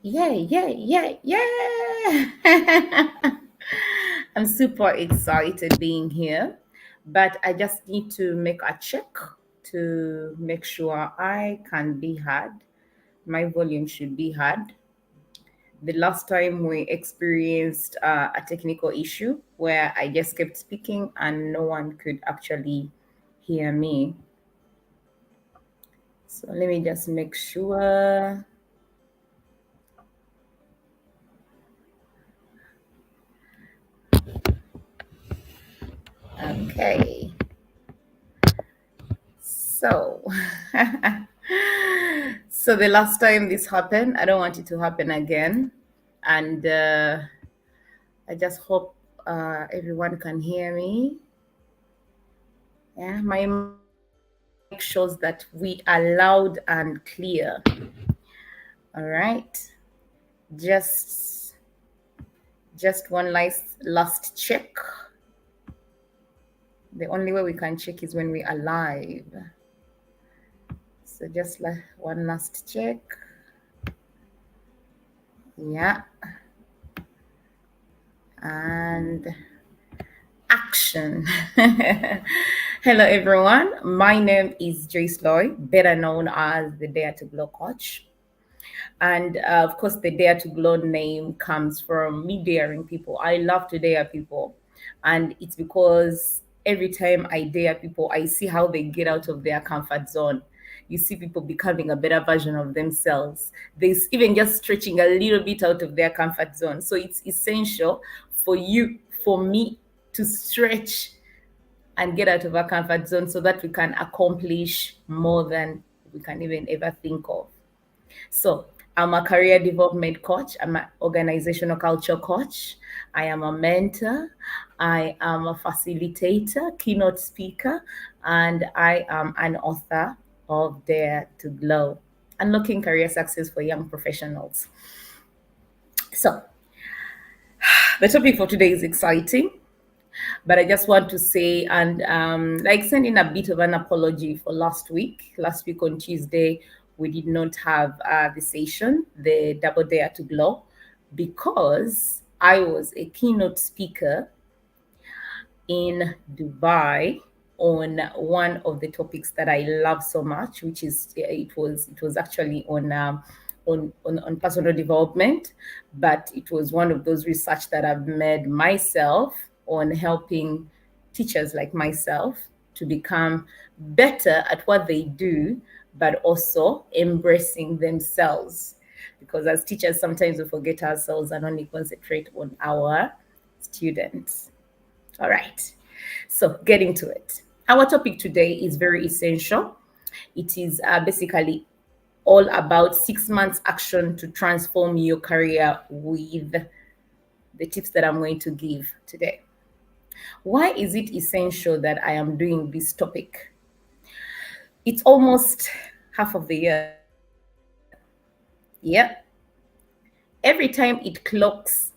Yay, yay, yay, yay! I'm super excited being here, but I just need to make a check to make sure I can be heard. My volume should be heard. The last time we experienced a technical issue where I just kept speaking and no one could actually hear me. So let me just make sure. Okay. So, so the last time this happened, I don't want it to happen again, and I just hope everyone can hear me. Yeah, my mic shows that we are loud and clear. All right, just just one last check. The only way we can check is when we are live. So just like one last check. Yeah. And action. Hello, everyone. My name is Joyce Lloyd, better known as the Dare to Glow coach. And of course, the Dare to Glow name comes from me daring people. I love to dare people. And it's because every time I dare people, I see how they get out of their comfort zone. You see people becoming a better version of themselves. There's even just stretching a little bit out of their comfort zone. So it's essential for you, for me to stretch and get out of our comfort zone so that we can accomplish more than we can even ever think of. So I'm a career development coach. I'm an organizational culture coach. I am a mentor. I am a facilitator, keynote speaker, and I am an author of Dare to Glow, Unlocking Career Success for Young Professionals. So the topic for today is exciting, but I just want to say and like send in a bit of an apology for last week. Last week on Tuesday, we did not have the session, the Double Dare to Glow, because I was a keynote speaker in Dubai on one of the topics that I love so much, which is it was actually on personal development, but it was one of those research that I've made myself on helping teachers like myself to become better at what they do, but also embracing themselves. Because as teachers, sometimes we forget ourselves and only concentrate on our students. All right. So, getting to it. Our topic today is very essential. It is basically all about 6 months action to transform your career with the tips that I'm going to give today. Why is it essential that I am doing this topic? It's almost half of the year. Yep. Every time it clocks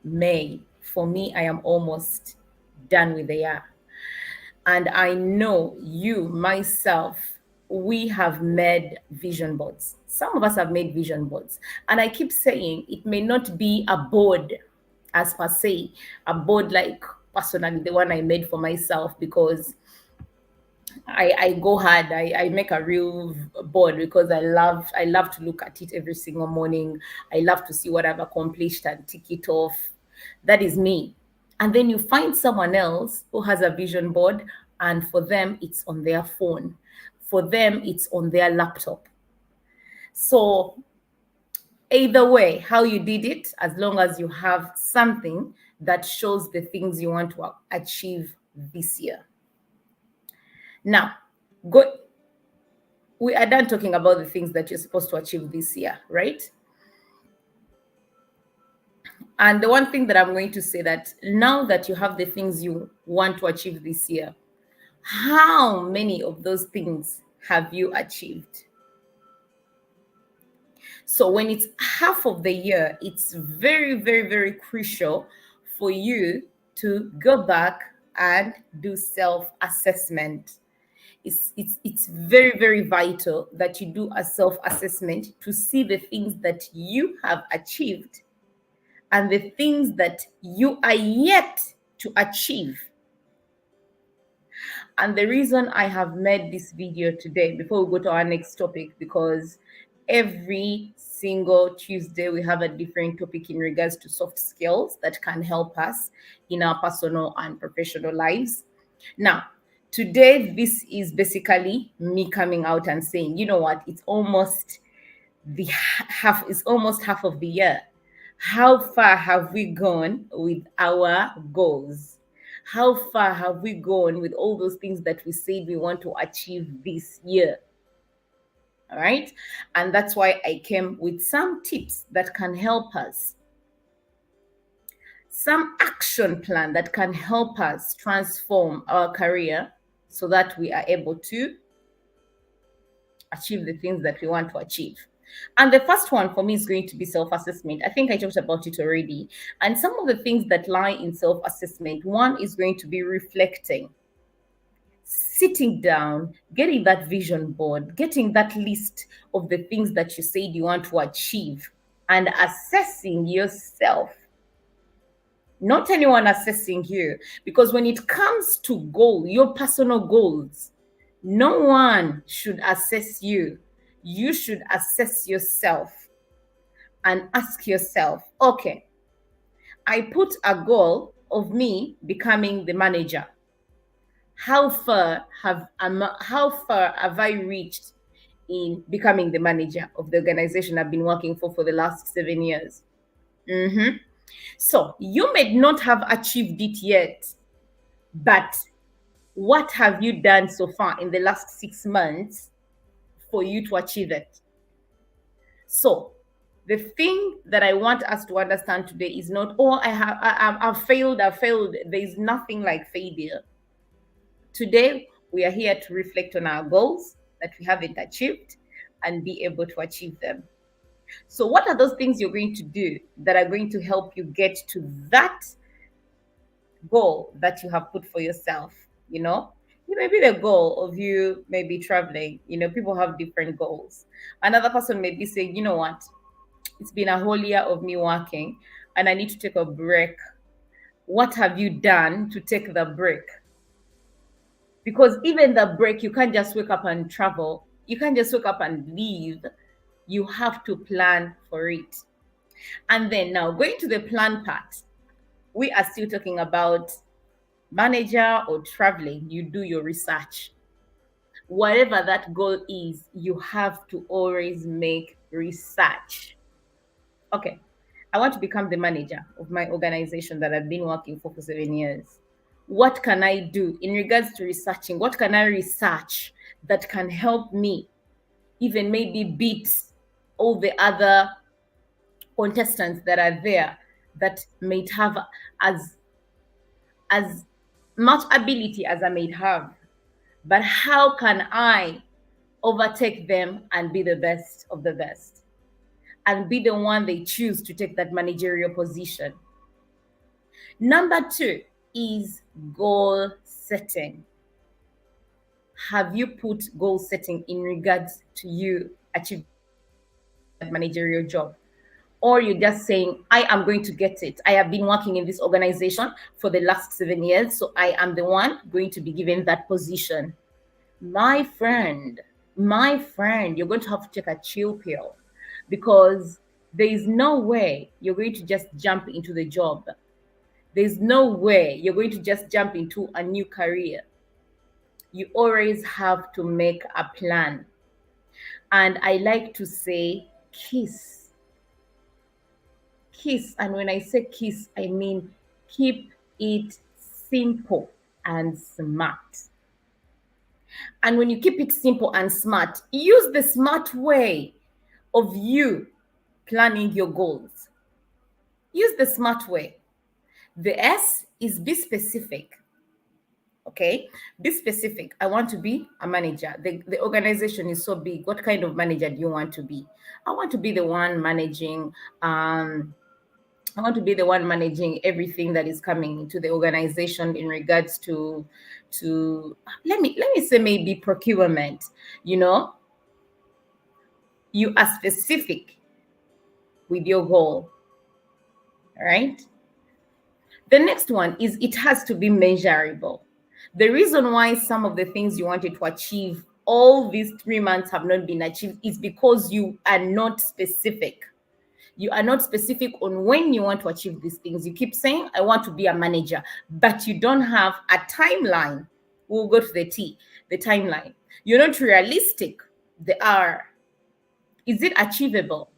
May, for me, I am almost done with the year. And I know you, myself, we have made vision boards. Some of us have made vision boards. And I keep saying it may not be a board as per se, a board like personally the one I made for myself, because I go hard. I make a real board because I love to look at it every single morning. I love to see what I've accomplished and tick it off. That is me. And then you find someone else who has a vision board, and for them it's on their phone. For them it's on their laptop. So either way, how you did it, as long as you have something that shows the things you want to achieve this year. Now, go we are done talking about the things that you're supposed to achieve this year, right? And the one thing that I'm going to say, that now that you have the things you want to achieve this year, how many of those things have you achieved? So when it's half of the year, it's very, very, very crucial for you to go back and do self assessment. it's very, very vital that you do a self-assessment to see the things that you have achieved and the things that you are yet to achieve. And the reason I have made this video today, before we go to our next topic, because every single Tuesday we have a different topic in regards to soft skills that can help us in our personal and professional lives. Now, today, this is basically me coming out and saying, you know what, it's almost half of the year. How far have we gone with our goals? How far have we gone with all those things that we said we want to achieve this year? All right. And that's why I came with some tips that can help us, some action plan that can help us transform our career so that we are able to achieve the things that we want to achieve. And the first one for me is going to be self-assessment. I think I talked about it already. And some of the things that lie in self-assessment, one is going to be reflecting, sitting down, getting that vision board, getting that list of the things that you said you want to achieve, and assessing yourself. Not anyone assessing you, because when it comes to your personal goals, no one should assess you. You should assess yourself and ask yourself, okay, I put a goal of me becoming the manager. How far have I reached in becoming the manager of the organization I've been working for the last 7 years? So you may not have achieved it yet, but what have you done so far in the last 6 months for you to achieve it? So the thing that I want us to understand today is not, oh, I've failed. There is nothing like failure. Today, we are here to reflect on our goals that we haven't achieved and be able to achieve them. So what are those things you're going to do that are going to help you get to that goal that you have put for yourself? Maybe the goal of you maybe traveling. People have different goals. Another person may be saying, you know what, it's been a whole year of me working and I need to take a break. What have you done to take the break? Because even the break, you can't just wake up and travel. You can't just wake up and leave. You have to plan for it. And then now going to the plan part, we are still talking about manager or traveling. You do your research. Whatever that goal is, you have to always make research. Okay, I want to become the manager of my organization that I've been working for 7 years. What can I do in regards to researching? What can I research that can help me even maybe beat all the other contestants that are there that may have as much ability as I may have? But how can I overtake them and be the best of the best and be the one they choose to take that managerial position? Number 2 is goal setting. Have you put goal setting in regards to you achieving that managerial job? Or you're just saying, I am going to get it. I have been working in this organization for the last 7 years, so I am the one going to be given that position. My friend, you're going to have to take a chill pill, because there is no way you're going to just jump into the job. There's no way you're going to just jump into a new career. You always have to make a plan. And I like to say KISS. And when I say KISS, I mean keep it simple and smart. And when you keep it simple and smart, use the smart way of you planning your goals. Use the smart way. The S is be specific. Okay, be specific. I want to be a manager. The organization is so big. What kind of manager do you want to be? I want to be the one managing I want to be the one managing everything that is coming into the organization in regards to let me say maybe procurement. You know, you are specific with your goal, right? The next one is it has to be measurable. The reason why some of the things you wanted to achieve all these 3 months have not been achieved is because you are not specific. You are not specific on when you want to achieve these things. You keep saying, I want to be a manager, but you don't have a timeline. We'll go to the T, the timeline. You're not realistic. The R. Is it achievable?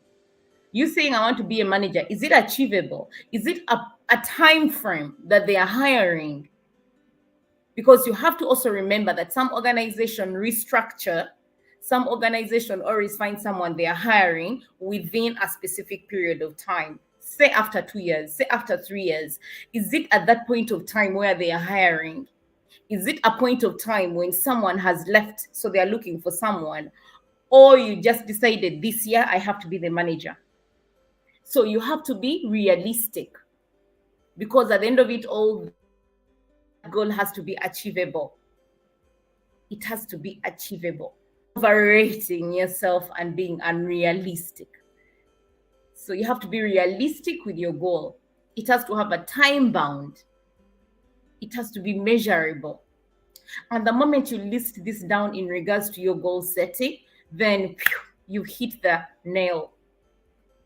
You saying I want to be a manager, is it achievable? Is it a time frame that they are hiring? Because you have to also remember that some organization restructure, some organization always find someone they are hiring within a specific period of time. Say after 2 years, say after 3 years. Is it at that point of time where they are hiring? Is it a point of time when someone has left, so they are looking for someone? Or you just decided this year I have to be the manager? So you have to be realistic, because at the end of it all, the goal has to be achievable. It has to be achievable. Overrating yourself and being unrealistic. So you have to be realistic with your goal. It has to have a time bound. It has to be measurable. And the moment you list this down in regards to your goal setting, then you hit the nail.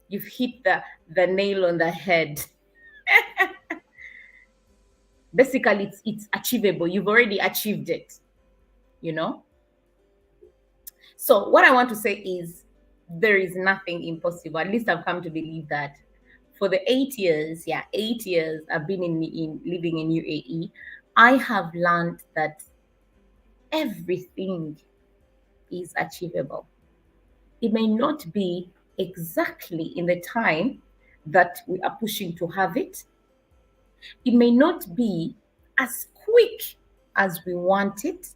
You've hit the nail on the head. Basically, it's achievable. You've already achieved it, you know? So what I want to say is there is nothing impossible. At least I've come to believe that. For the 8 years, 8 years I've been in living in UAE, I have learned that everything is achievable. It may not be exactly in the time that we are pushing to have it. It may not be as quick as we want it,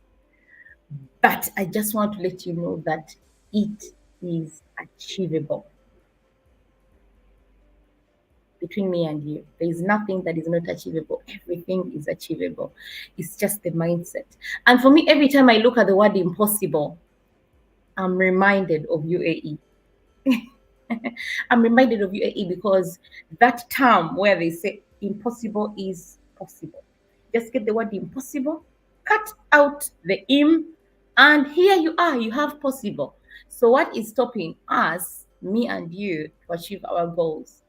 but I just want to let you know that it is achievable. Between me and you, there is nothing that is not achievable. Everything is achievable. It's just the mindset. And for me, every time I look at the word impossible, I'm reminded of UAE. I'm reminded of UAE because that term where they say impossible is possible. Just get the word impossible, cut out the im, and here you are, you have possible. So, what is stopping us, me and you, to achieve our goals?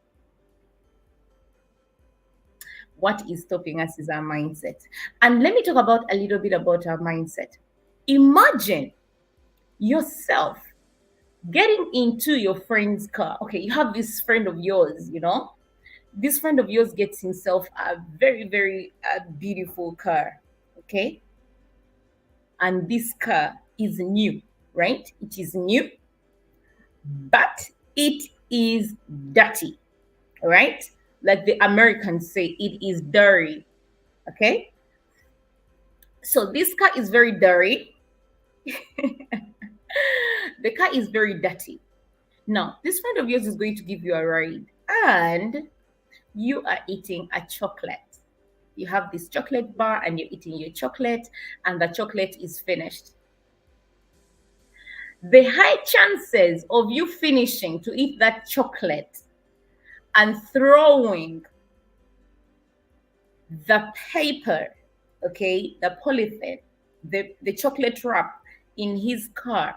What is stopping us is our mindset. And let me talk about a little bit about our mindset. Imagine yourself getting into your friend's car. Okay, you have this friend of yours, this friend of yours gets himself a very, very beautiful car. Okay. And this car is new, right? It is new, but it is dirty, right? Like the Americans say, it is dirty. Okay. So this car is very dirty. The car is very dirty. Now, this friend of yours is going to give you a ride, and you are eating a chocolate. You have this chocolate bar and you're eating your chocolate, and the chocolate is finished. The high chances of you finishing to eat that chocolate and throwing the paper, okay, the polythene, the chocolate wrap in his car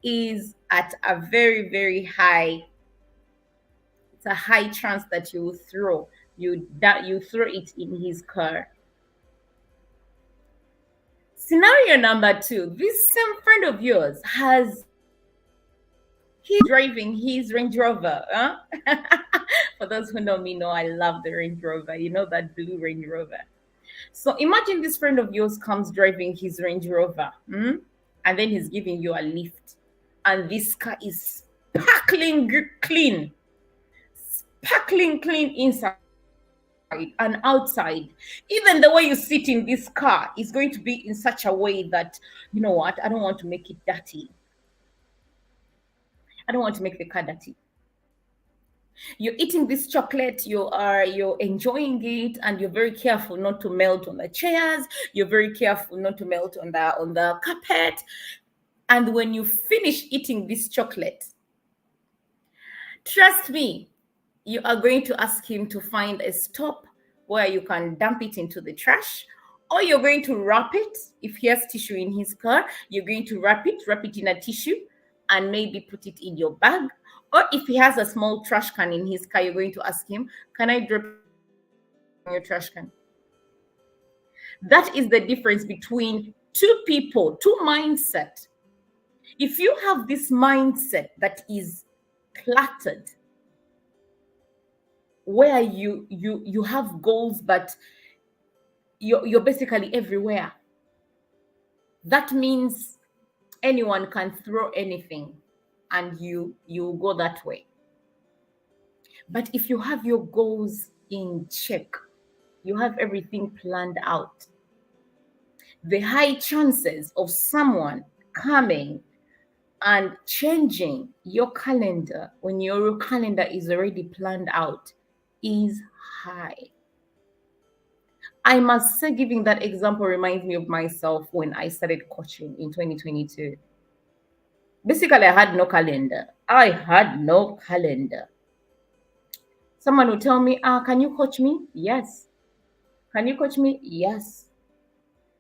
is at a very, very high. It's a high chance that you will throw throw it in his car. Scenario number 2: this same friend of yours he's driving his Range Rover. Huh? For those who know me, know I love the Range Rover. You know, that blue Range Rover. So imagine this friend of yours comes driving his Range Rover, and then he's giving you a lift, and this car is sparkling clean inside and outside. Even the way you sit in this car is going to be in such a way that, you know what, I don't want to make it dirty. I don't want to make the car dirty. You're eating this chocolate, you're enjoying it, and you're very careful not to melt on the chairs, you're very careful not to melt on the carpet. And when you finish eating this chocolate, trust me, you are going to ask him to find a stop where you can dump it into the trash, or you're going to wrap it. If he has tissue in his car, you're going to wrap it in a tissue and maybe put it in your bag. Or if he has a small trash can in his car, you're going to ask him, can I drop in your trash can? That is the difference between two people, two mindset. If you have this mindset that is cluttered, where you have goals, but you're basically everywhere, that means anyone can throw anything and you go that way. But if you have your goals in check, you have everything planned out, the high chances of someone coming and changing your calendar when your calendar is already planned out is high. I must say, giving that example reminds me of myself when I started coaching in 2022. Basically, I had no calendar. I had no calendar. Someone would tell me, can you coach me? Yes. Can you coach me? Yes.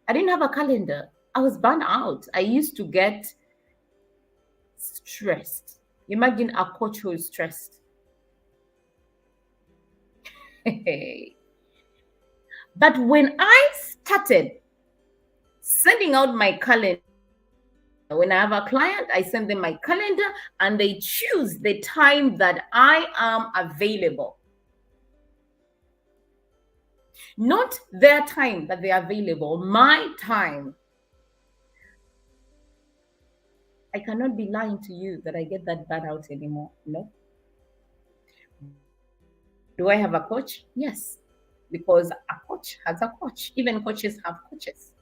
I didn't have a calendar. I was burnt out. I used to get stressed. Imagine a coach who is stressed. But when I started sending out my calendar, when I have a client, I send them my calendar and they choose the time that I am available. Not their time that they are available, my time. I cannot be lying to you that I get that bad out anymore. No. Do I have a coach? Yes. Because a coach has a coach. Even coaches have coaches.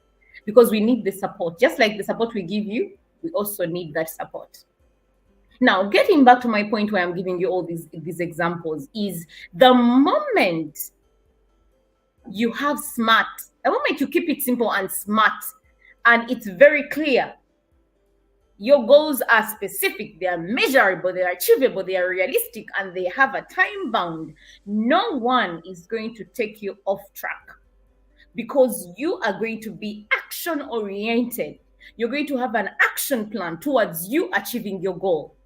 Because we need the support. Just like the support we give you, we also need that support. Now, getting back to my point where I'm giving you all these examples is the moment you have smart, the moment you keep it simple and smart, and it's very clear, your goals are specific, they are measurable, they are achievable, they are realistic, and they have a time bound, no one is going to take you off track because you are going to be action oriented. You're going to have an action plan towards you achieving your goal,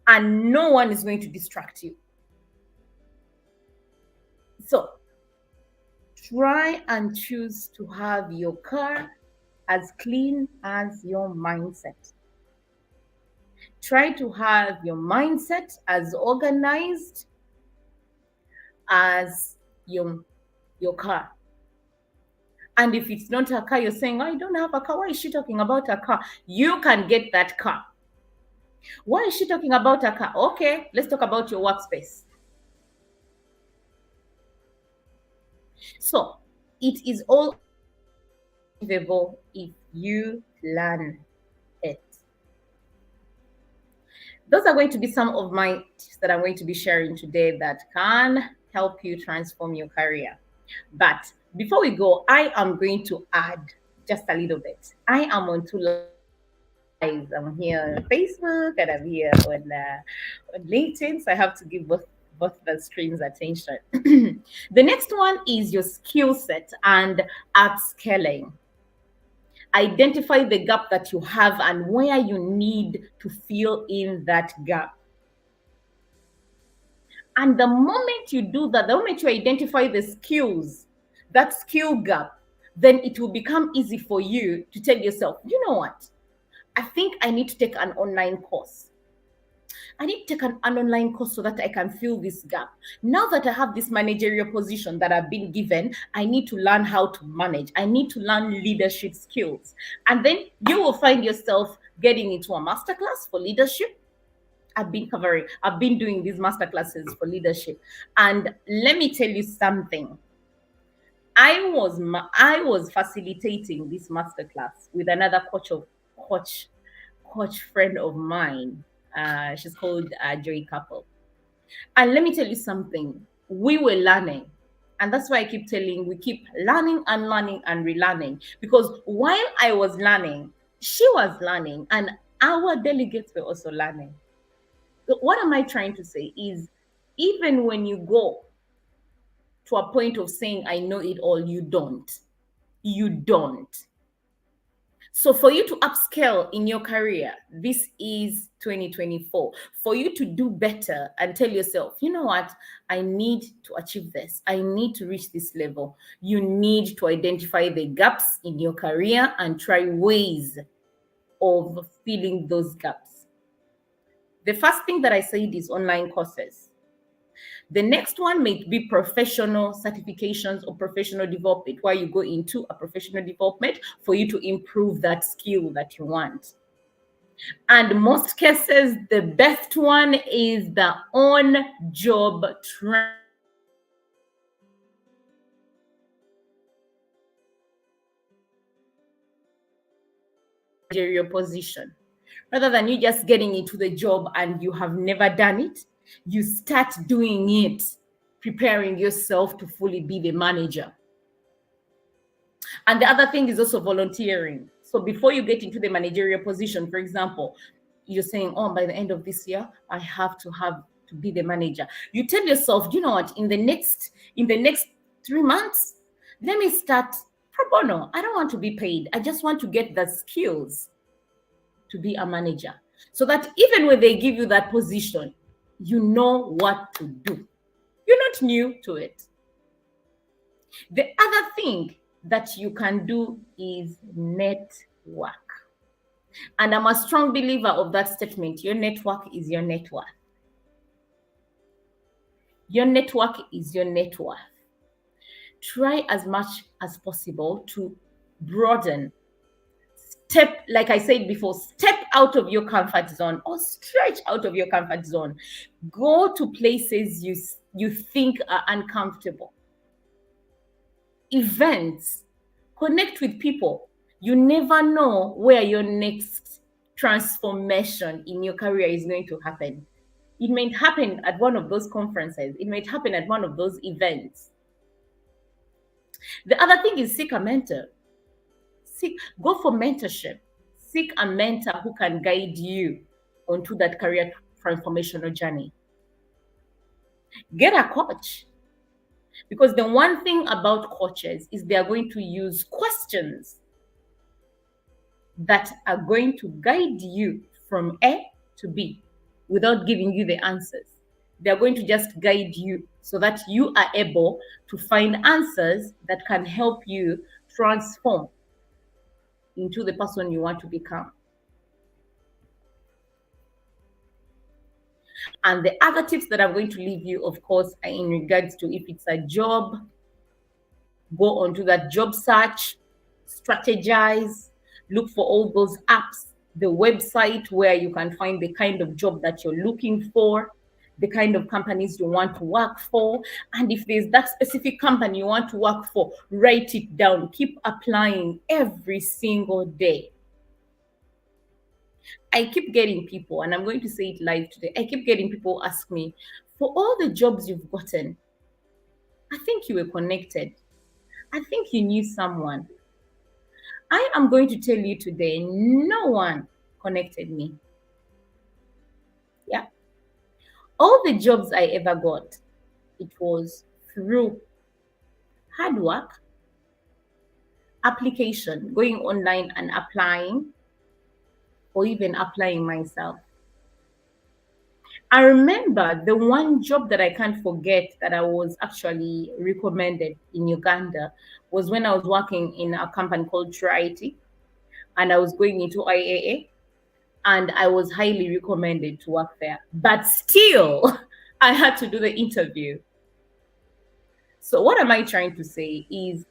and no one is going to distract you. So try and choose to have your car as clean as your mindset. Try to have your mindset as organized as your car. And if it's not a car, you're saying, I don't have a car. Why is she talking about a car? You can get that car. Why is she talking about a car? Okay, let's talk about your workspace. So it is all achievable if you plan it. Those are going to be some of my tips that I'm going to be sharing today that can help you transform your career. But before we go, I am going to add just a little bit. I am on two lives. I'm here on Facebook and I'm here on LinkedIn. So I have to give both the screens attention. The next one is your skill set and upscaling. Identify the gap that you have and where you need to fill in that gap. And the moment you do that, the moment you identify the skills, that skill gap, then it will become easy for you to tell yourself, you know what? I think I need to take an online course. I need to take an online course so that I can fill this gap. Now that I have this managerial position that I've been given, I need to learn how to manage. I need to learn leadership skills. And then you will find yourself getting into a masterclass for leadership. I've been doing these masterclasses for leadership. And let me tell you something. I was facilitating this masterclass with another coach friend of mine. She's called Joy Couple. And let me tell you something, we were learning. And that's why I keep telling, we keep learning and learning and relearning. Because while I was learning, she was learning, and our delegates were also learning. So what am I trying to say is, even when you go to a point of saying, I know it all, you don't. You don't. So for you to upscale in your career, this is 2024. For you to do better and tell yourself, you know what, I need to achieve this. I need to reach this level. You need to identify the gaps in your career and try ways of filling those gaps. The first thing that I said is online courses. The next one may be professional certifications or professional development, where you go into a professional development for you to improve that skill that you want. And most cases, the best one is the on-job training. Managerial position. Rather than you just getting into the job and you have never done it, you start doing it, preparing yourself to fully be the manager. And the other thing is also volunteering. So before you get into the managerial position, for example, you're saying, oh, by the end of this year, I have to be the manager. You tell yourself, you know what, in the next 3 months, let me start pro bono. I don't want to be paid. I just want to get the skills to be a manager. So that even when they give you that position, you know what to do. You're not new to it. The other thing that you can do is network. And I'm a strong believer of that statement. Your network is your net worth. Your network is your net worth. Try as much as possible to broaden. Step, like I said before, step out of your comfort zone or stretch out of your comfort zone. Go to places you think are uncomfortable. Events, connect with people. You never know where your next transformation in your career is going to happen. It might happen at one of those conferences. It might happen at one of those events. The other thing is seek a mentor. Go for mentorship. Seek a mentor who can guide you onto that career transformational journey. Get a coach. Because the one thing about coaches is they are going to use questions that are going to guide you from A to B without giving you the answers. They're going to just guide you so that you are able to find answers that can help you transform into the person you want to become. And the other tips that I'm going to leave you, of course, are in regards to if it's a job, go onto that job search, strategize, look for all those apps, the website where you can find the kind of job that you're looking for, the kind of companies you want to work for. And if there's that specific company you want to work for, write it down. Keep applying every single day. I keep getting people, and I'm going to say it live today. I keep getting people ask me, for all the jobs you've gotten, I think you were connected. I think you knew someone. I am going to tell you today, no one connected me. Yeah. All the jobs I ever got, it was through hard work, application, going online and applying, or even applying myself. I remember the one job that I can't forget that I was actually recommended in Uganda was when I was working in a company called Trinity, and I was going into IAA, and I was highly recommended to work there. But still, I had to do the interview. So what am I trying to say is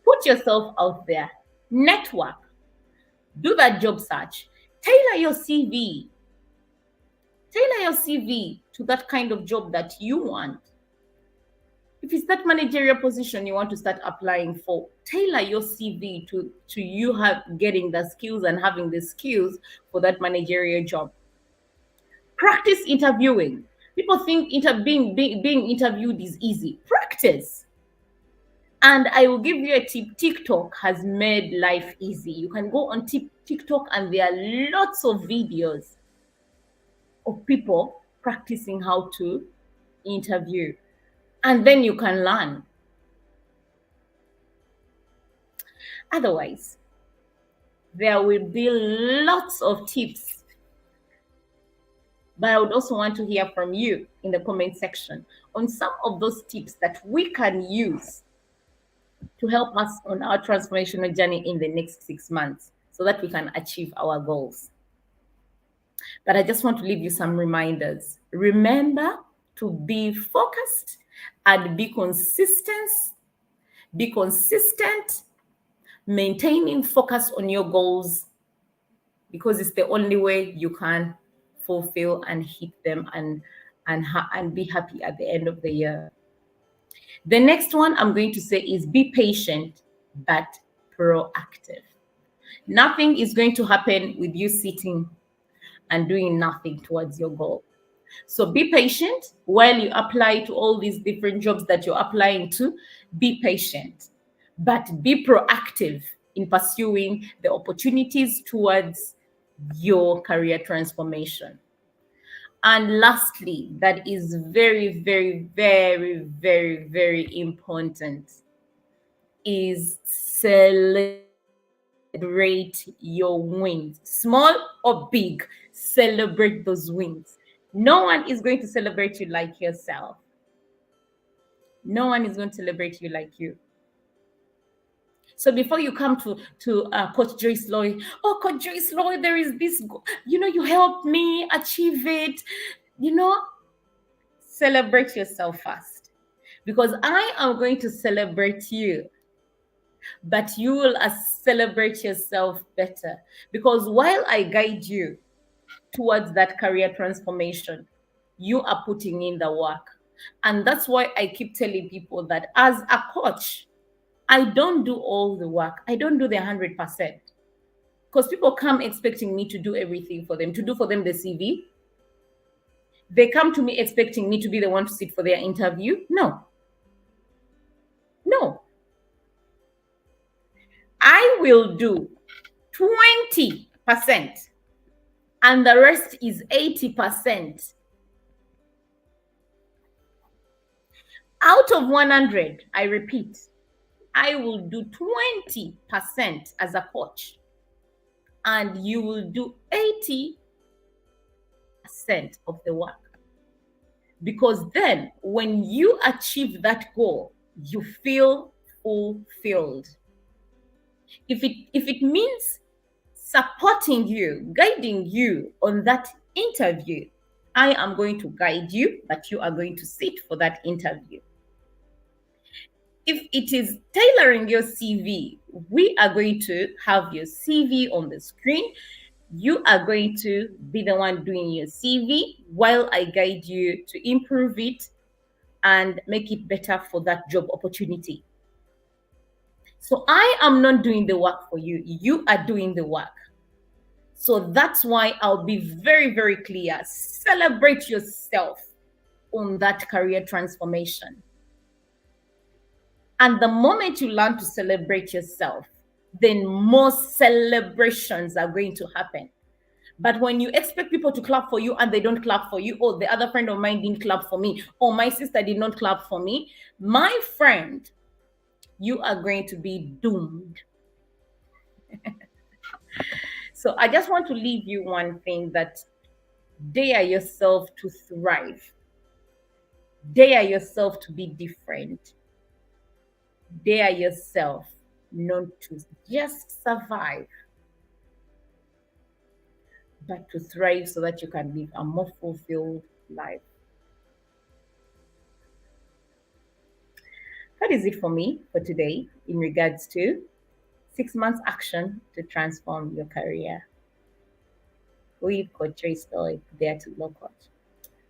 put yourself out there, network, do that job search, tailor your CV. Tailor your CV to that kind of job that you want. If it's that managerial position you want to start applying for, tailor your CV to you getting the skills and having the skills for that managerial job. Practice interviewing. People think being interviewed is easy. Practice. And I will give you a tip. TikTok has made life easy. You can go on TikTok and there are lots of videos of people practicing how to interview. And then you can learn. Otherwise, there will be lots of tips. But I would also want to hear from you in the comment section on some of those tips that we can use to help us on our transformational journey in the next 6 months so that we can achieve our goals. But I just want to leave you some reminders. Remember to be focused and be consistent. Be consistent, maintaining focus on your goals, because it's the only way you can fulfill and hit them and be happy at the end of the year. The next one I'm going to say is be patient but proactive. Nothing is going to happen with you sitting and doing nothing towards your goal. So be patient while you apply to all these different jobs that you're applying to. Be patient, but be proactive in pursuing the opportunities towards your career transformation. And lastly, that is very, very, very, very, very important, is celebrate your wins. Small or big, celebrate those wins. No one is going to celebrate you like yourself. No one is going to celebrate you like you. So before you come to Coach Joyce Loy, oh, Coach Joyce Loy, there is this, you helped me achieve it. Celebrate yourself first, because I am going to celebrate you, but you will celebrate yourself better, because while I guide you towards that career transformation, you are putting in the work. And that's why I keep telling people that as a coach, I don't do all the work. I don't do the 100%. Because people come expecting me to do everything for them, to do for them the CV. They come to me expecting me to be the one to sit for their interview. No. I will do 20%, and the rest is 80%. Out of 100, I repeat, I will do 20% as a coach, and you will do 80% of the work. Because then when you achieve that goal, you feel fulfilled. If it means supporting you, guiding you on that interview, I am going to guide you, but you are going to sit for that interview. If it is tailoring your CV, we are going to have your CV on the screen. You are going to be the one doing your CV while I guide you to improve it and make it better for that job opportunity. So I am not doing the work for you. You are doing the work. So that's why I'll be very, very clear. Celebrate yourself on that career transformation. And the moment you learn to celebrate yourself, then more celebrations are going to happen. But when you expect people to clap for you and they don't clap for you, or the other friend of mine didn't clap for me, or my sister did not clap for me, my friend, you are going to be doomed. So I just want to leave you one thing, that dare yourself to thrive. Dare yourself to be different. Dare yourself not to just survive, but to thrive so that you can live a more fulfilled life. That is it for me for today in regards to 6 months action to transform your career. With Coach Joyce Loy, Dare to Blow Coach.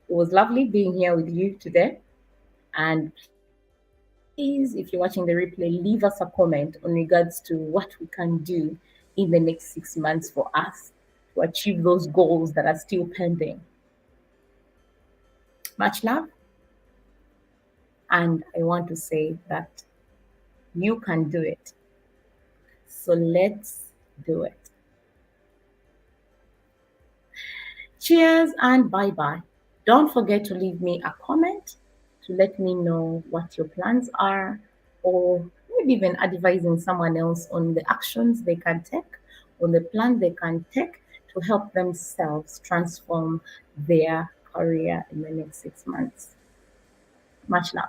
It was lovely being here with you today. And please, if you're watching the replay, leave us a comment on regards to what we can do in the next 6 months for us to achieve those goals that are still pending. Much love. And I want to say that you can do it. So let's do it. Cheers and bye bye. Don't forget to leave me a comment to let me know what your plans are, or maybe even advising someone else on the actions they can take, on the plan they can take to help themselves transform their career in the next 6 months. Much love.